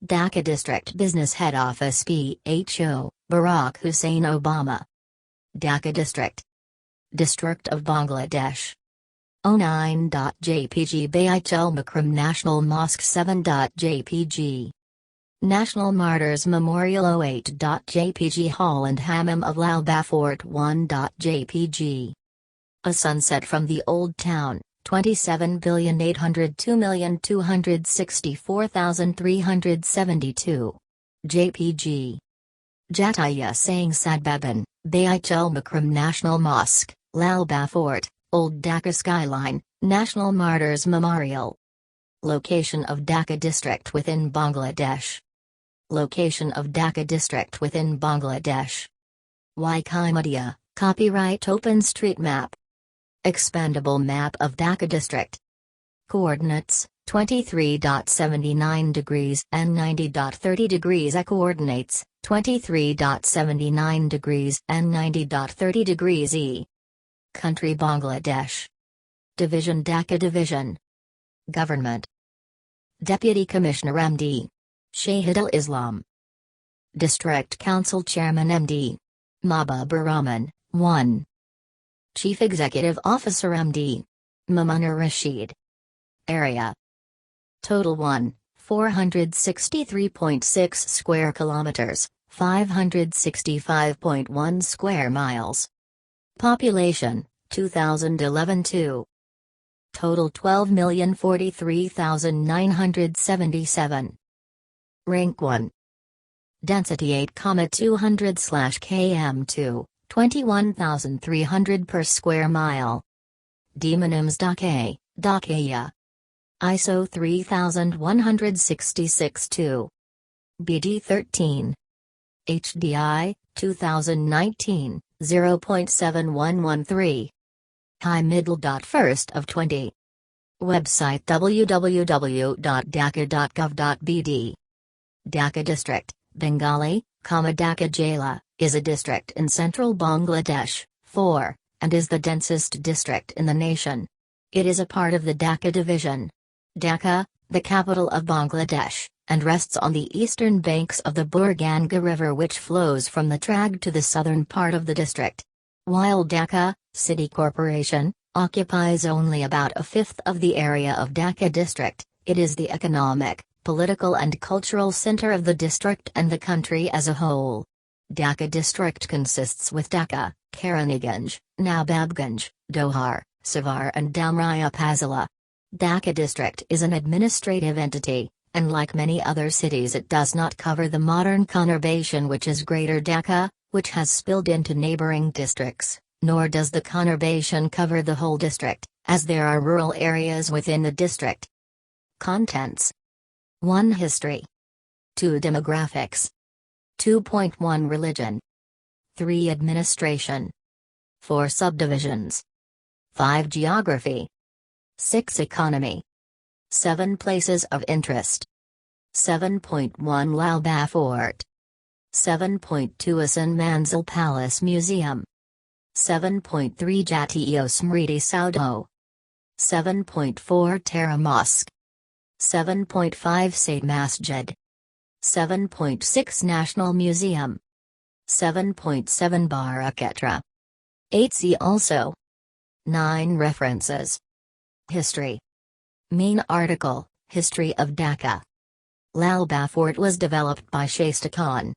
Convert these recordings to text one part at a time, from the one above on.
Dhaka District Business Head Office PHO, Barack Hussein Obama. Dhaka District. District of Bangladesh. 09.jpg Bait el Makram National Mosque 7.jpg. National Martyrs Memorial 08.jpg Hall and Hammam of Lalba Fort 1.jpg. A sunset from the Old Town, 27,802,264,372. JPG. Jataya Sang Sadbaban, Bait el Makram National Mosque, Lalba Fort, Old Dhaka Skyline, National Martyrs Memorial. Location of Dhaka District within Bangladesh. Location of Dhaka District within Bangladesh. Wikimedia, copyright OpenStreetMap. Expandable map of Dhaka District. Coordinates, 23.79 degrees and 90.30 degrees. Coordinates, 23.79 degrees and 90.30 degrees E. Country Bangladesh. Division Dhaka Division. Government. Deputy Commissioner MD. Shahidul Islam. District Council Chairman MD. Mahbub Rahman, 1. Chief Executive Officer MD. Mamunur Rashid. Area. Total 463.6 square kilometers, 565.1 square miles. Population, 2011 2. Total 12,043,977. Rank 1. Density 8,200/km2, 21,300 per square mile. Demonyms Dhaka, Dhakaya. ISO 3166-2. BD 13. HDI, 2019, 0.7113. High middle. 1st of 20. Website www.dhaka.gov.bd. Dhaka District, Bengali, Dhaka Jila, is a district in central Bangladesh, 4, and is the densest district in the nation. It is a part of the Dhaka Division. Dhaka, the capital of Bangladesh, and rests on the eastern banks of the Burganga River, which flows from the Trag to the southern part of the district. While Dhaka, City Corporation, occupies only about a fifth of the area of Dhaka District, it is the economic, political and cultural center of the district and the country as a whole. Dhaka District consists with Dhaka, Karaniganj, Nawabganj, Dohar, Savar and Damraya Pazila. Dhaka District is an administrative entity, and like many other cities it does not cover the modern conurbation which is Greater Dhaka, which has spilled into neighboring districts, nor does the conurbation cover the whole district, as there are rural areas within the district. Contents. 1. History. 2. Demographics. 2.1 Religion. 3. Administration. 4. Subdivisions. 5. Geography. 6. Economy. 7. Places of interest. 7.1 Lalba Fort. 7.2 Asan Manzil Palace Museum. 7.3 Jatiyo Smriti Saudo. 7.4 Tara Mosque. 7.5 Saint Masjid. 7.6 National Museum. 7.7 Baraketra. 8 See also. 9 References. History. Main article, History of Dhaka. Lalba Fort was developed by Shasta Khan.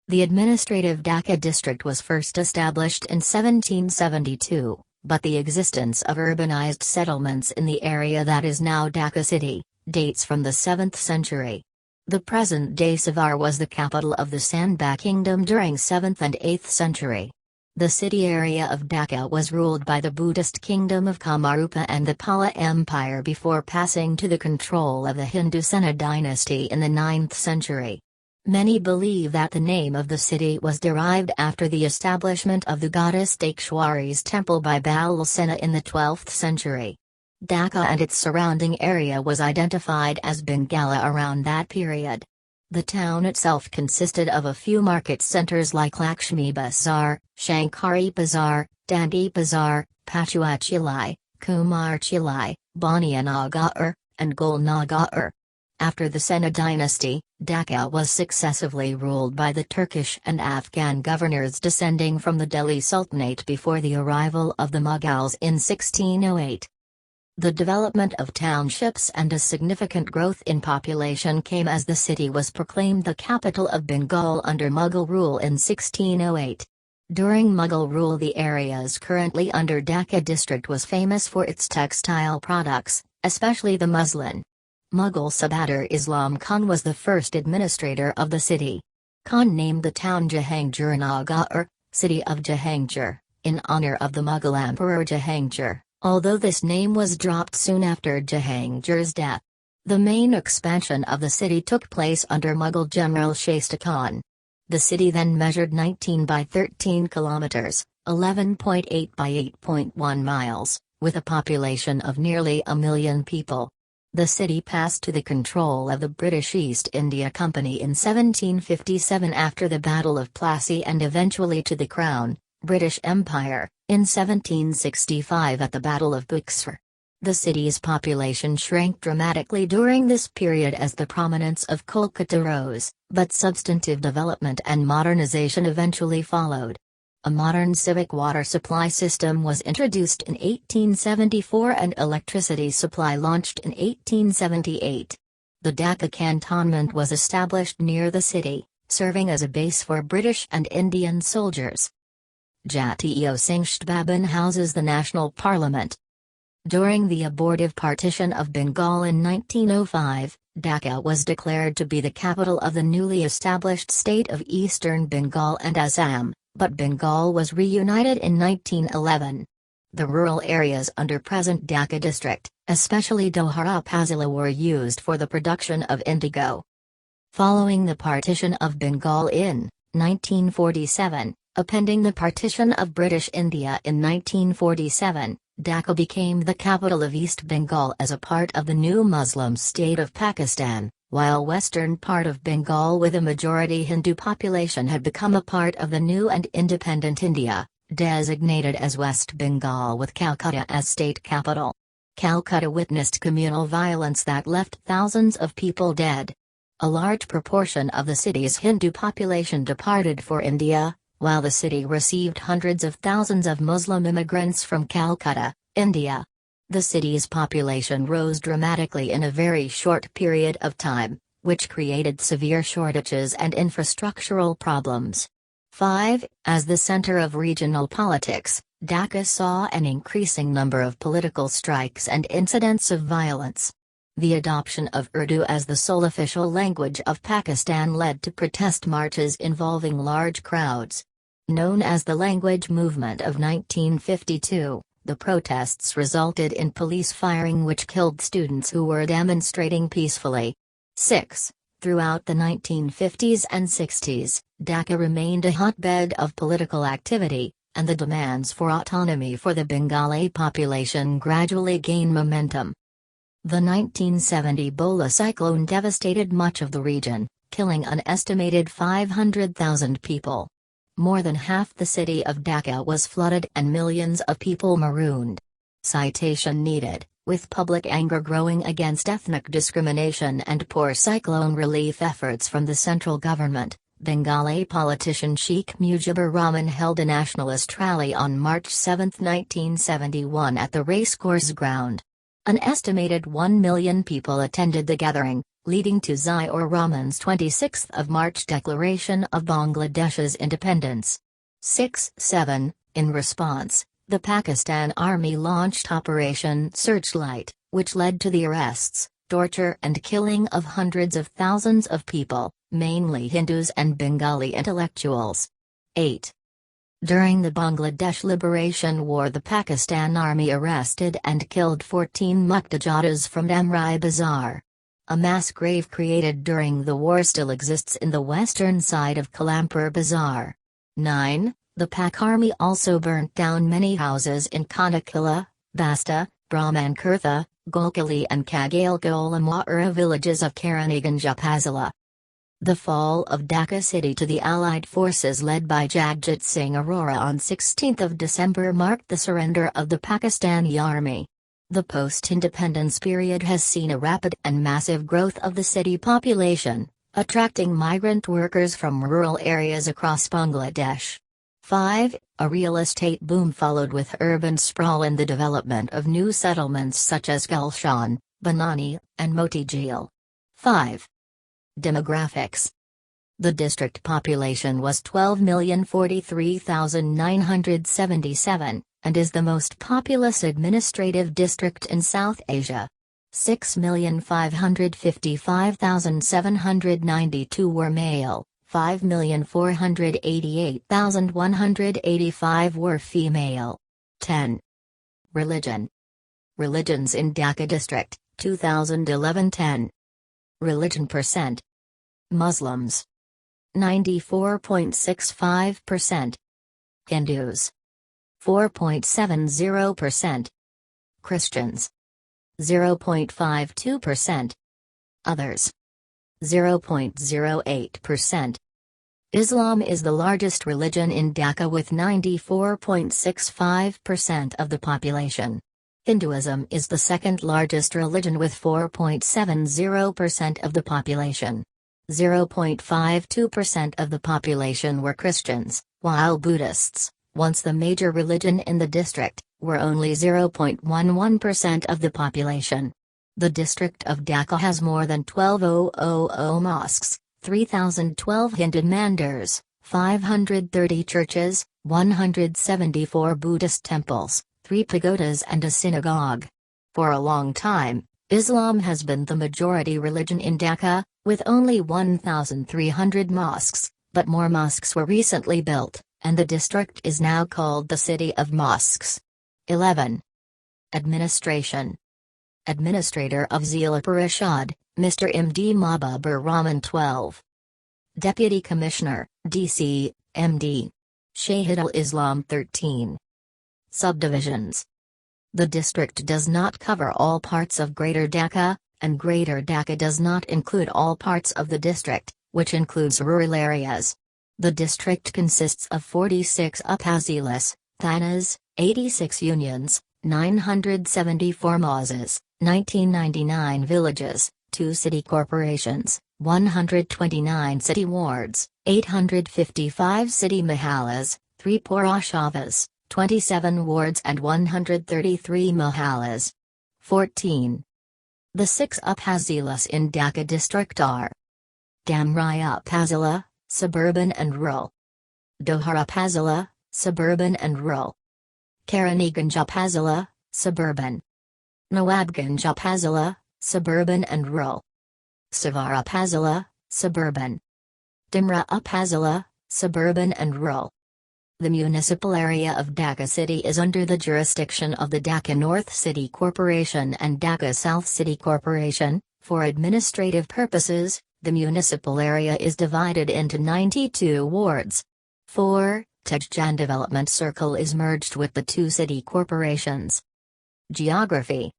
The administrative Dhaka district was first established in 1772, but the existence of urbanized settlements in the area that is now Dhaka city dates from the 7th century. The present-day Savar was the capital of the Sandba kingdom during 7th and 8th century. The city area of Dhaka was ruled by the Buddhist kingdom of Kamarupa and the Pala Empire before passing to the control of the Hindu Sena dynasty in the 9th century. Many believe that the name of the city was derived after the establishment of the goddess Dakshwari's temple by Bal Sena in the 12th century. Dhaka and its surrounding area was identified as Bengala around that period. The town itself consisted of a few market centers like Lakshmi Bazar, Shankari Bazar, Dandi Bazar, Pachuachilai, Kumarchilai, Banianagar, and Golnagar. After the Sena dynasty, Dhaka was successively ruled by the Turkish and Afghan governors descending from the Delhi Sultanate before the arrival of the Mughals in 1608. The development of townships and a significant growth in population came as the city was proclaimed the capital of Bengal under Mughal rule in 1608. During Mughal rule, the areas currently under Dhaka district was famous for its textile products, especially the muslin. Mughal Subadar Islam Khan was the first administrator of the city. Khan named the town Jahangir, city of Jahangir, in honor of the Mughal Emperor Jahangir, although this name was dropped soon after Jahangir's death. The main expansion of the city took place under Mughal General Shaista Khan. The city then measured 19 by 13 kilometers, 11.8 by 8.1 miles, with a population of nearly 1 million people. The city passed to the control of the British East India Company in 1757 after the Battle of Plassey, and eventually to the Crown, British Empire, in 1765 at the Battle of Buxar. The city's population shrank dramatically during this period as the prominence of Kolkata rose, but substantive development and modernization eventually followed. A modern civic water supply system was introduced in 1874 and electricity supply launched in 1878. The Dhaka cantonment was established near the city, serving as a base for British and Indian soldiers. Jatiyo Singh Bhavan houses the National Parliament. During the abortive partition of Bengal in 1905, Dhaka was declared to be the capital of the newly established state of Eastern Bengal and Assam, but Bengal was reunited in 1911. The rural areas under present Dhaka district, especially Dohara Pazila, were used for the production of indigo. Following the partition of Bengal in 1947, appending the partition of British India in 1947, Dhaka became the capital of East Bengal as a part of the new Muslim state of Pakistan, while western part of Bengal with a majority Hindu population had become a part of the new and independent India, designated as West Bengal with Calcutta as state capital. Calcutta witnessed communal violence that left thousands of people dead. A large proportion of the city's Hindu population departed for India, while the city received hundreds of thousands of Muslim immigrants from Calcutta, India. The city's population rose dramatically in a very short period of time, which created severe shortages and infrastructural problems. 5. As the center of regional politics, Dhaka saw an increasing number of political strikes and incidents of violence. The adoption of Urdu as the sole official language of Pakistan led to protest marches involving large crowds. Known as the Language Movement of 1952, the protests resulted in police firing which killed students who were demonstrating peacefully. 6. Throughout the 1950s and 60s, Dhaka remained a hotbed of political activity, and the demands for autonomy for the Bengali population gradually gained momentum. The 1970 Bola cyclone devastated much of the region, killing an estimated 500,000 people. More than half the city of Dhaka was flooded and millions of people marooned. Citation needed. With public anger growing against ethnic discrimination and poor cyclone relief efforts from the central government, Bengali politician Sheikh Mujibur Rahman held a nationalist rally on March 7, 1971 at the racecourse ground. An estimated 1 million people attended the gathering, leading to Ziaur Rahman's 26th of March declaration of Bangladesh's independence. 6-7, in response, the Pakistan Army launched Operation Searchlight, which led to the arrests, torture and killing of hundreds of thousands of people, mainly Hindus and Bengali intellectuals. 8. During the Bangladesh Liberation War, the Pakistan Army arrested and killed 14 Muqtajadas from Amrai Bazar. A mass grave created during the war still exists in the western side of Kalampur Bazar. 9. The Pak Army also burnt down many houses in Kanakila, Basta, Brahmankurtha, Golkali and Kagalgolamwara villages of Karaniganj Upazila. The fall of Dhaka city to the Allied forces led by Jagjit Singh Arora on 16 December marked the surrender of the Pakistani army. The post-independence period has seen a rapid and massive growth of the city population, attracting migrant workers from rural areas across Bangladesh. 5. A real estate boom followed with urban sprawl and the development of new settlements such as Gulshan, Banani, and Motijil. 5. Demographics. The district population was 12,043,977, and is the most populous administrative district in South Asia. 6,555,792 were male, 5,488,185 were female. 10. Religion. Religions in Dhaka district, 2011-10. Religion percent. Muslims 94.65%. Hindus 4.70%. Christians 0.52%. Others 0.08%. Islam is the largest religion in Dhaka with 94.65% of the population. Hinduism is the second largest religion with 4.70% of the population. 0.52% of the population were Christians, while Buddhists, once the major religion in the district, were only 0.11% of the population. The district of Dhaka has more than 12,000 mosques, 3,012 Hindu mandirs, 530 churches, 174 Buddhist temples, 3 pagodas and a synagogue. For a long time, Islam has been the majority religion in Dhaka, with only 1,300 mosques, but more mosques were recently built, and the district is now called the City of Mosques. 11. Administration. Administrator of Zila Parishad, Mr. M.D. Mahbubur Rahman 12. Deputy Commissioner, D.C., M.D. Shahidul Islam 13. Subdivisions. The district does not cover all parts of Greater Dhaka, and Greater Dhaka does not include all parts of the district, which includes rural areas. The district consists of 46 upazilas, thanas, 86 unions, 974 mosques, 1999 villages, 2 city corporations, 129 city wards, 855 city mahallas, 3 Purashavas, 27 wards and 133 mahallas. 14. The 6 upazilas in Dhaka district are Damrai Upazila, suburban and rural. Dohar Upazila, suburban and rural. Karaniganj Upazila, suburban. Nawabganj Upazila, suburban and rural. Savar Upazila, suburban. Dimra Upazila, suburban and rural. The municipal area of Dhaka City is under the jurisdiction of the Dhaka North City Corporation and Dhaka South City Corporation. For administrative purposes, the municipal area is divided into 92 wards. 4. Tejjan Development Circle is merged with the 2 city corporations. Geography.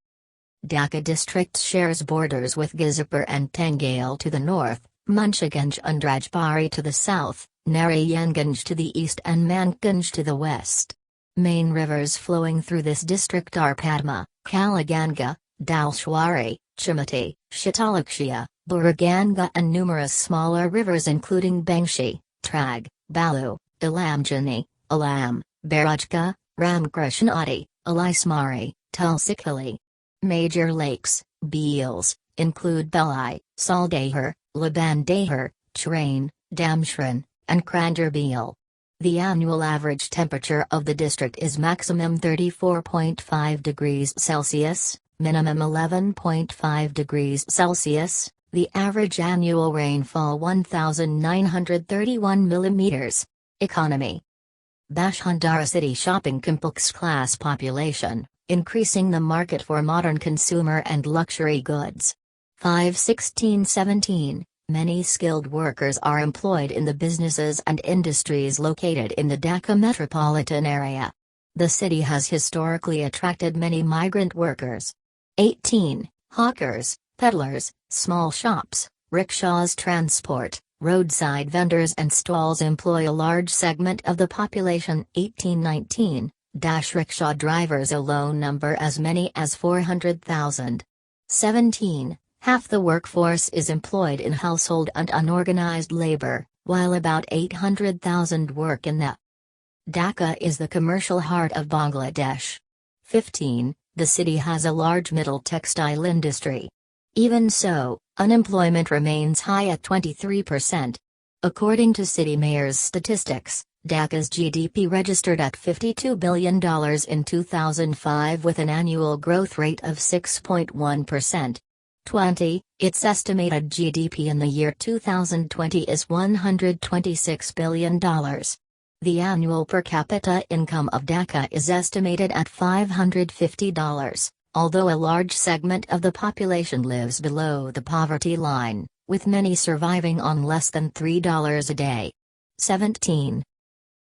Dhaka district shares borders with Gazipur and Tangail to the north, Munshiganj and Rajbari to the south, Narayanganj to the east and Manganj to the west. Main rivers flowing through this district are Padma, Kalaganga, Dalshwari, Chimati, Shitalakshya, Buraganga and numerous smaller rivers including Bangshi, Trag, Balu, Ilamjani, Alam, Barajka, Ramkrishnati, Alismari, Tulsikali. Major lakes, Beals, include Belai, Saldahar, Labandahar, Train, Damshran, and Kranderbeel. The annual average temperature of the district is maximum 34.5 degrees Celsius, minimum 11.5 degrees Celsius, the average annual rainfall 1,931 millimeters. Economy. Bashundhara City Shopping Complex class population, increasing the market for modern consumer and luxury goods. 5-16-17. Many skilled workers are employed in the businesses and industries located in the Dhaka metropolitan area. The city has historically attracted many migrant workers. 18. Hawkers, peddlers, small shops, rickshaws transport, roadside vendors and stalls employ a large segment of the population. 18-19. Rickshaw drivers alone number as many as 400,000. 17. Half the workforce is employed in household and unorganized labor, while about 800,000 work in the Dhaka is the commercial heart of Bangladesh. 15. The city has a large middle textile industry. Even so, unemployment remains high at 23%. According to city mayor's statistics, Dhaka's GDP registered at $52 billion in 2005 with an annual growth rate of 6.1%. 20. Its estimated GDP in the year 2020 is $126 billion. The annual per capita income of Dhaka is estimated at $550, although a large segment of the population lives below the poverty line, with many surviving on less than $3 a day. 17.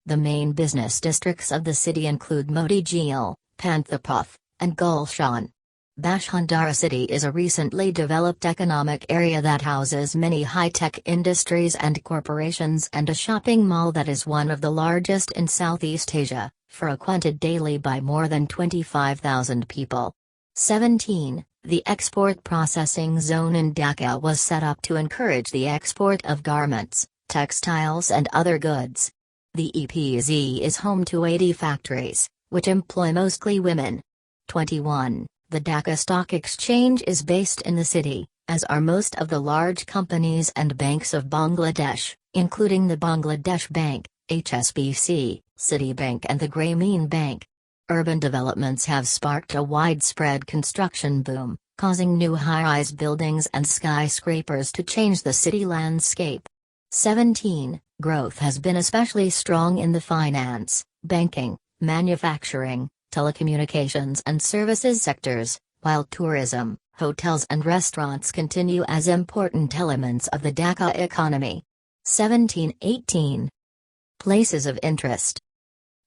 The main business districts of the city include Moti Jheel, Panthapoth, and Gulshan. Bashundhara city is a recently developed economic area that houses many high-tech industries and corporations and a shopping mall that is one of the largest in Southeast Asia, frequented daily by more than 25,000 people. 17. The export processing zone in Dhaka was set up to encourage the export of garments, textiles and other goods. The EPZ is home to 80 factories, which employ mostly women. 21. The Dhaka Stock Exchange is based in the city, as are most of the large companies and banks of Bangladesh, including the Bangladesh Bank, HSBC, Citibank and the Grameen Bank. Urban developments have sparked a widespread construction boom, causing new high-rise buildings and skyscrapers to change the city landscape. 17. Growth has been especially strong in the finance, banking, manufacturing, telecommunications and services sectors, while tourism, hotels and restaurants continue as important elements of the Dhaka economy. 17-18. Places of interest.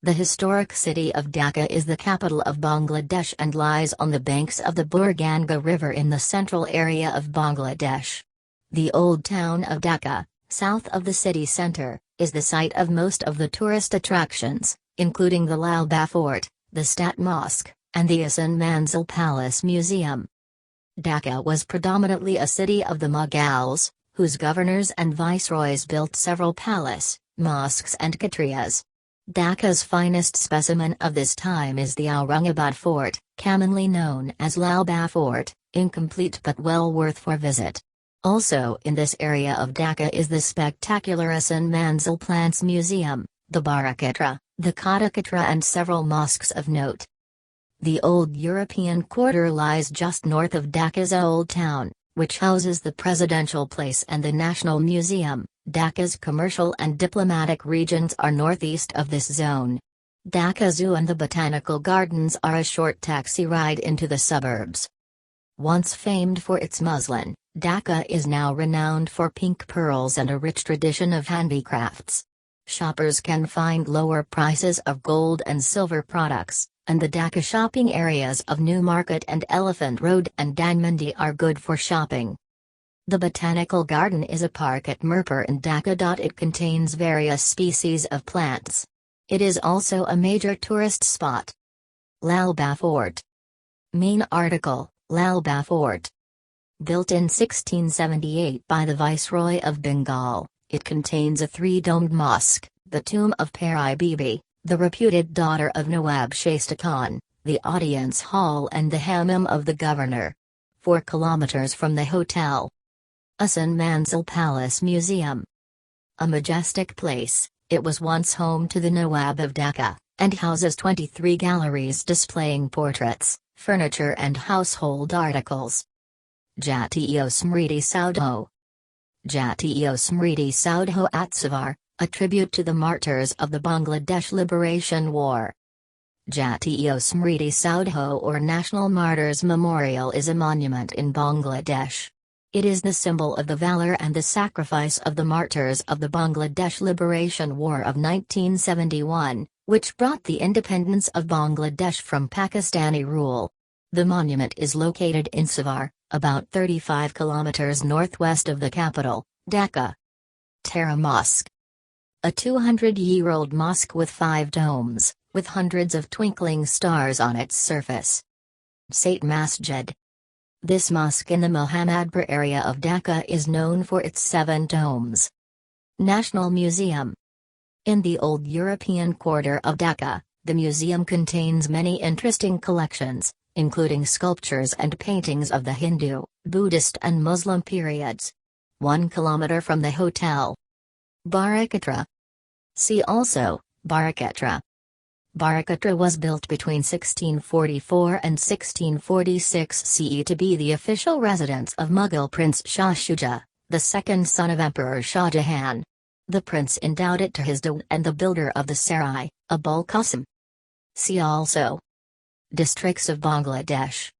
The historic city of Dhaka is the capital of Bangladesh and lies on the banks of the Burganga River in the central area of Bangladesh. The old town of Dhaka, south of the city center, is the site of most of the tourist attractions, including the Lal Fort, the Stat Mosque, and the Hasan Manzil Palace Museum. Dhaka was predominantly a city of the Mughals, whose governors and viceroys built several palace, mosques and katriyas. Dhaka's finest specimen of this time is the Aurangabad Fort, commonly known as Lal Fort, incomplete but well worth for visit. Also in this area of Dhaka is the spectacular Hasan Manzil Plants Museum, the Barakatra, the Katakatra and several mosques of note. The Old European Quarter lies just north of Dhaka's Old Town, which houses the Presidential Place and the National Museum. Dhaka's commercial and diplomatic regions are northeast of this zone. Dhaka Zoo and the Botanical Gardens are a short taxi ride into the suburbs. Once famed for its muslin, Dhaka is now renowned for pink pearls and a rich tradition of handicrafts. Shoppers can find lower prices of gold and silver products, and the Dhaka shopping areas of New Market and Elephant Road and Dhanmandi are good for shopping. The Botanical Garden is a park at Mirpur in Dhaka. It contains various species of plants. It is also a major tourist spot. Lal Fort. Main article, Lal Fort. Built in 1678 by the Viceroy of Bengal, it contains a three-domed mosque, the tomb of Pari Bibi, the reputed daughter of Nawab Shaista Khan, the audience hall and the hammam of the governor. 4 kilometers from the hotel. Hasan Manzil Palace Museum. A majestic place, it was once home to the Nawab of Dhaka, and houses 23 galleries displaying portraits, furniture and household articles. Jatiyo Smriti Saudho. Jatiyo Smriti Saudho Atsavar, a tribute to the martyrs of the Bangladesh Liberation War. Jatiyo Smriti Saudho or National Martyrs Memorial is a monument in Bangladesh. It is the symbol of the valor and the sacrifice of the martyrs of the Bangladesh Liberation War of 1971, which brought the independence of Bangladesh from Pakistani rule. The monument is located in Savar, about 35 kilometers northwest of the capital, Dhaka. Tara Mosque. A 200-year-old mosque with 5 domes, with hundreds of twinkling stars on its surface. Sate Masjid. This mosque in the Mohammadpur area of Dhaka is known for its 7 domes. National Museum. In the old European quarter of Dhaka, the museum contains many interesting collections, including sculptures and paintings of the Hindu, Buddhist and Muslim periods. 1 kilometer from the hotel. Barakatra. See also, Barakatra. Barakatra was built between 1644 and 1646 CE to be the official residence of Mughal Prince Shah Shuja, the second son of Emperor Shah Jahan. The prince endowed it to his dawah and the builder of the Sarai, Abul Qasim. See also. Districts of Bangladesh.